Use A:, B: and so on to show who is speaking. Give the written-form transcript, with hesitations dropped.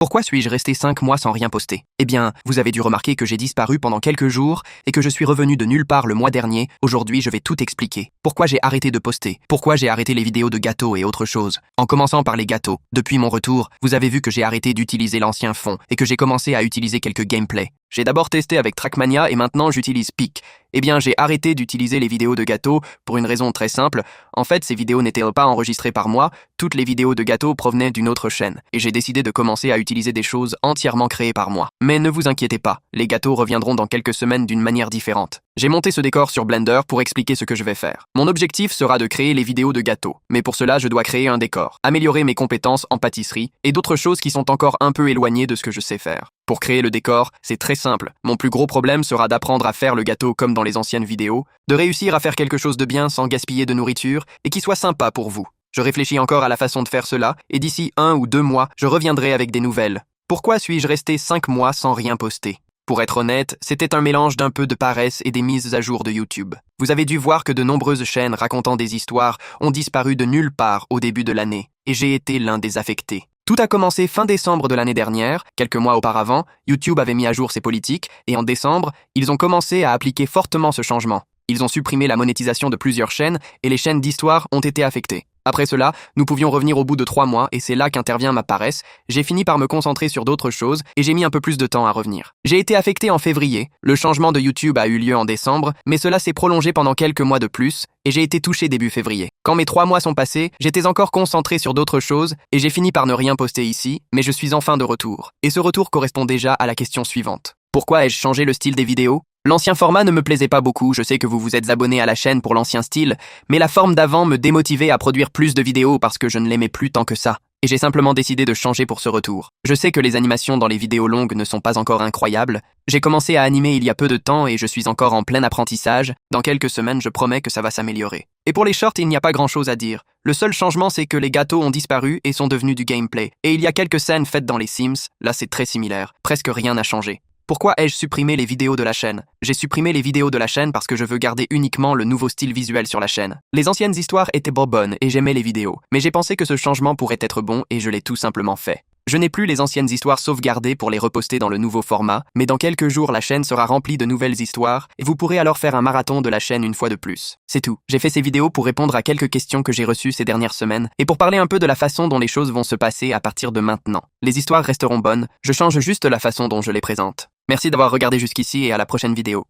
A: Pourquoi suis-je resté 5 mois sans rien poster? Eh bien, vous avez dû remarquer que j'ai disparu pendant quelques jours et que je suis revenu de nulle part le mois dernier. Aujourd'hui, je vais tout expliquer. Pourquoi j'ai arrêté de poster? Pourquoi j'ai arrêté les vidéos de gâteaux et autre chose? En commençant par les gâteaux. Depuis mon retour, vous avez vu que j'ai arrêté d'utiliser l'ancien fond et que j'ai commencé à utiliser quelques gameplays. J'ai d'abord testé avec Trackmania et maintenant j'utilise Peak. Eh bien, j'ai arrêté d'utiliser les vidéos de gâteaux pour une raison très simple. En fait, ces vidéos n'étaient pas enregistrées par moi, toutes les vidéos de gâteaux provenaient d'une autre chaîne. Et j'ai décidé de commencer à utiliser des choses entièrement créées par moi. Mais ne vous inquiétez pas, les gâteaux reviendront dans quelques semaines d'une manière différente. J'ai monté ce décor sur Blender pour expliquer ce que je vais faire. Mon objectif sera de créer les vidéos de gâteaux. Mais pour cela, je dois créer un décor, améliorer mes compétences en pâtisserie et d'autres choses qui sont encore un peu éloignées de ce que je sais faire. Pour créer le décor, c'est très simple. Mon plus gros problème sera d'apprendre à faire le gâteau comme dans les anciennes vidéos, de réussir à faire quelque chose de bien sans gaspiller de nourriture et qui soit sympa pour vous. Je réfléchis encore à la façon de faire cela et d'ici 1 ou 2 mois, je reviendrai avec des nouvelles. Pourquoi suis-je resté 5 mois sans rien poster? Pour être honnête, c'était un mélange d'un peu de paresse et des mises à jour de YouTube. Vous avez dû voir que de nombreuses chaînes racontant des histoires ont disparu de nulle part au début de l'année, et j'ai été l'un des affectés. Tout a commencé fin décembre de l'année dernière. Quelques mois auparavant, YouTube avait mis à jour ses politiques et en décembre, ils ont commencé à appliquer fortement ce changement. Ils ont supprimé la monétisation de plusieurs chaînes et les chaînes d'histoire ont été affectées. Après cela, nous pouvions revenir au bout de 3 mois et c'est là qu'intervient ma paresse. J'ai fini par me concentrer sur d'autres choses et j'ai mis un peu plus de temps à revenir. J'ai été affecté en février. Le changement de YouTube a eu lieu en décembre, mais cela s'est prolongé pendant quelques mois de plus et j'ai été touché début février. Quand mes 3 mois sont passés, j'étais encore concentré sur d'autres choses et j'ai fini par ne rien poster ici, mais je suis enfin de retour. Et ce retour correspond déjà à la question suivante. Pourquoi ai-je changé le style des vidéos? L'ancien format ne me plaisait pas beaucoup, je sais que vous vous êtes abonné à la chaîne pour l'ancien style, mais la forme d'avant me démotivait à produire plus de vidéos parce que je ne l'aimais plus tant que ça. Et j'ai simplement décidé de changer pour ce retour. Je sais que les animations dans les vidéos longues ne sont pas encore incroyables. J'ai commencé à animer il y a peu de temps et je suis encore en plein apprentissage. Dans quelques semaines, je promets que ça va s'améliorer. Et pour les shorts, il n'y a pas grand-chose à dire. Le seul changement, c'est que les gâteaux ont disparu et sont devenus du gameplay. Et il y a quelques scènes faites dans les Sims, là c'est très similaire. Presque rien n'a changé. Pourquoi ai-je supprimé les vidéos de la chaîne? J'ai supprimé les vidéos de la chaîne parce que je veux garder uniquement le nouveau style visuel sur la chaîne. Les anciennes histoires étaient bonnes et j'aimais les vidéos, mais j'ai pensé que ce changement pourrait être bon et je l'ai tout simplement fait. Je n'ai plus les anciennes histoires sauvegardées pour les reposter dans le nouveau format, mais dans quelques jours la chaîne sera remplie de nouvelles histoires et vous pourrez alors faire un marathon de la chaîne une fois de plus. C'est tout. J'ai fait ces vidéos pour répondre à quelques questions que j'ai reçues ces dernières semaines et pour parler un peu de la façon dont les choses vont se passer à partir de maintenant. Les histoires resteront bonnes, je change juste la façon dont je les présente. Merci d'avoir regardé jusqu'ici et à la prochaine vidéo.